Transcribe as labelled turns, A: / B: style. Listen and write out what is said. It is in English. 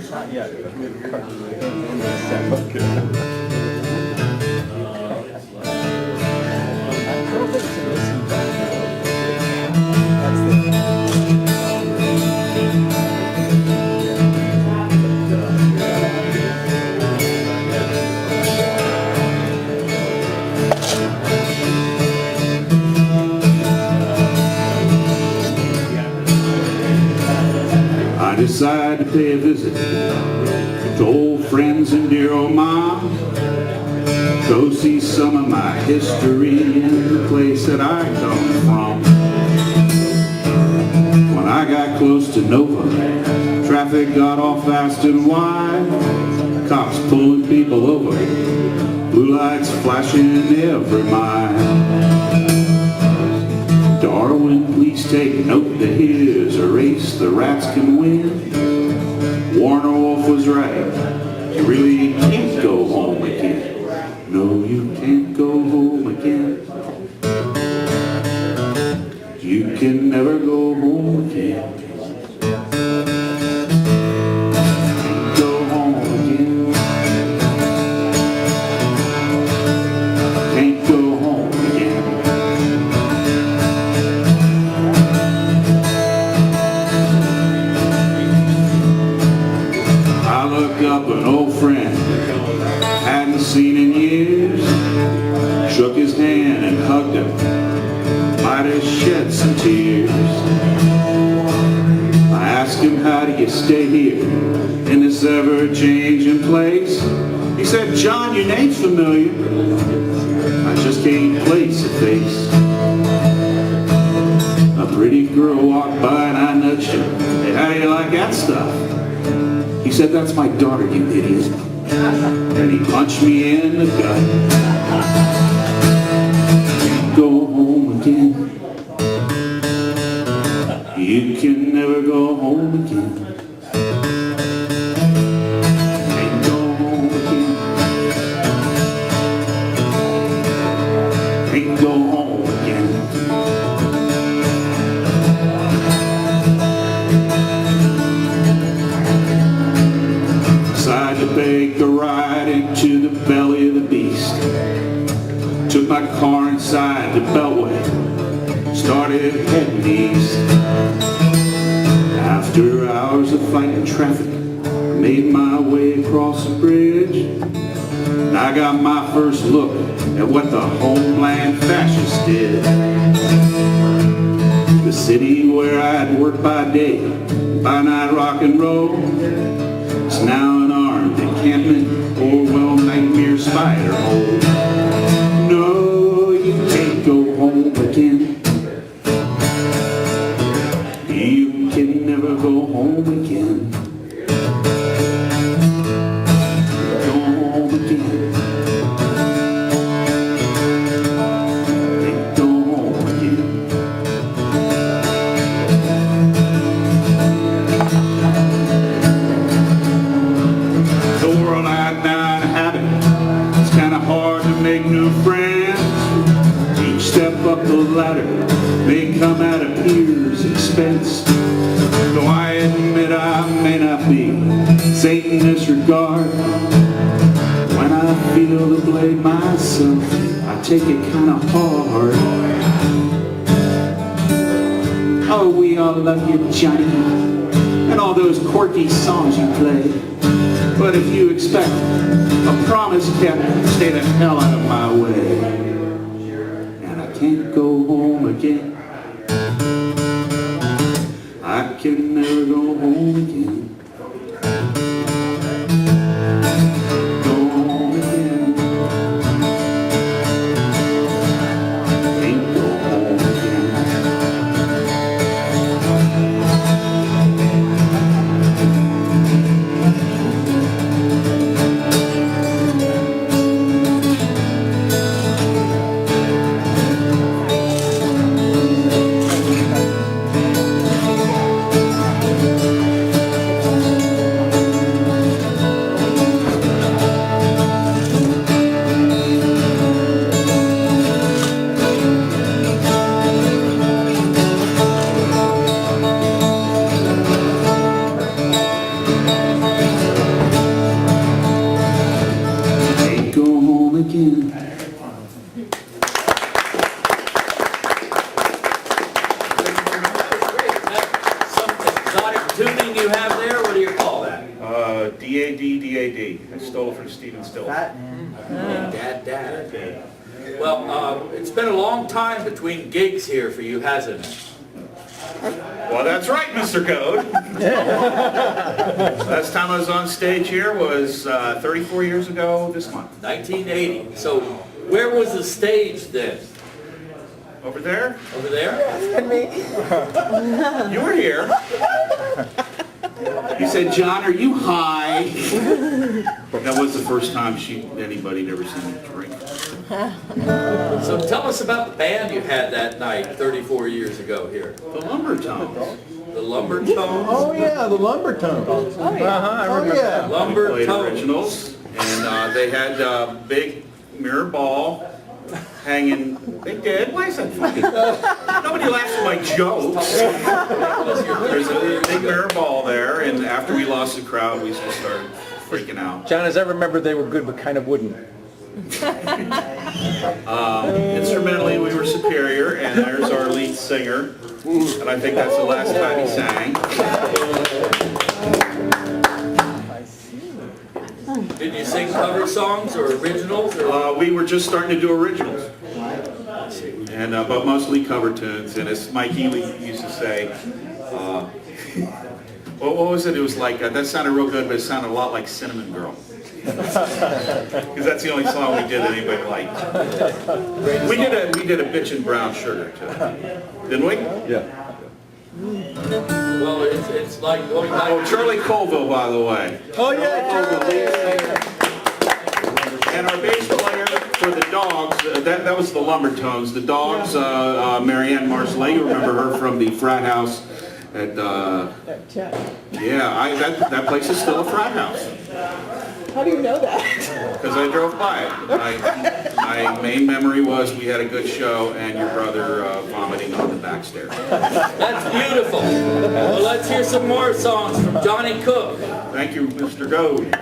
A: Not yet. Okay. I don't think it's a listen. That's
B: I decide to pay a visit to old friends and dear old mom. Go see some of my history in the place that I come from. When I got close to Nova, traffic got all fast and wide. Cops pulling people over, blue lights flashing every mile. Darwin, please take note that here's a race the rats can win. Warner Wolf was right. You really can't go home again. No, you can't go home again. You can never go home again. Can't go home again. Can't go home again. I look up an old friend hadn't seen in years, shook his hand and hugged him, might have shed some tears. I asked him, how do you stay here in this ever-changing place? He said, John, your name's familiar, I just can't place a face. A pretty girl walked by and I nudged him. Hey, how do you like that stuff? He said, that's my daughter, you idiot. And he punched me in the gut. Can't go home again. You can never go home again. Can't go home again. Can't go home again. Decided to bake a ride into the belly of the beast. Took my car inside the Beltway, started heading east. After hours of fighting traffic, made my way across the bridge. And I got my first look at what the homeland fascists did. The city where I'd worked by day, by night rock and roll, is now an armed encampment, Orwell nightmare spider hole. No, you can't go home again. You can never go home again. Go home again. Can't go home again. The world I now inhabit, it's kind of hard to make new friends. Each step up the ladder may come at a peer's expense. Though I admit I may not be Satan in this regard, when I feel the blade myself, I take it kind of hard. Oh, we all love you, Johnny, and all those quirky songs you play. But if you expect a promise kept, stay the hell out of my way. And I can't go home again. I can never go home again. Go home again. Can't go home again.
C: patriotic tuning you have there, what do you call that?
B: D-A-D-D-A-D. I stole it from Stephen Still.
C: Dad. Well, it's been a long time between gigs here for you, hasn't it?
B: Well, that's right, Mr. Goad. Last time I was on stage here was 34 years ago this month.
C: 1980. So where was the stage then?
B: Over there?
C: Over there?
B: You were here. You said, John, are you high? That was the first time anybody had ever seen me drink.
C: So tell us about the band you had that night 34 years ago here.
B: The Lumbertones.
C: The Lumbertones?
A: Oh yeah, the Lumbertones. Oh yeah.
C: Oh yeah.
B: We played
C: Lumbertones.
B: originals, and they had a big mirror ball hanging. They did? Why is that funny? Nobody laughs at my jokes. There's a big mirror ball there, and after we lost the crowd, we just started freaking out.
A: John, as I remember, they were good, but kind of wooden.
B: Instrumentally, we were superior, and there's our lead singer, and I think that's the last time he sang.
C: Did you sing cover songs or originals? Or?
B: We were just starting to do originals, and but mostly cover tunes. And as Mike Healy used to say, what was it? It was like that sounded real good, but it sounded a lot like Cinnamon Girl. Because that's the only song we did that anybody liked. We did a Bitchin' Brown Sugar too, didn't we?
A: Yeah.
C: Well, it's like going back.
B: Oh, Charlie Colville, by the way.
A: Oh yeah,
B: And our bass player for the Dogs, that was the Lumbertones. The Dogs, Marianne Marcellet, you remember her from the frat house at, that place is still a frat house.
D: How do you know that?
B: Because I drove by it. My main memory was we had a good show and your brother vomiting on the back stairs.
C: That's beautiful. Well, let's hear some more songs from Johnny Cook.
B: Thank you, Mr. Goad.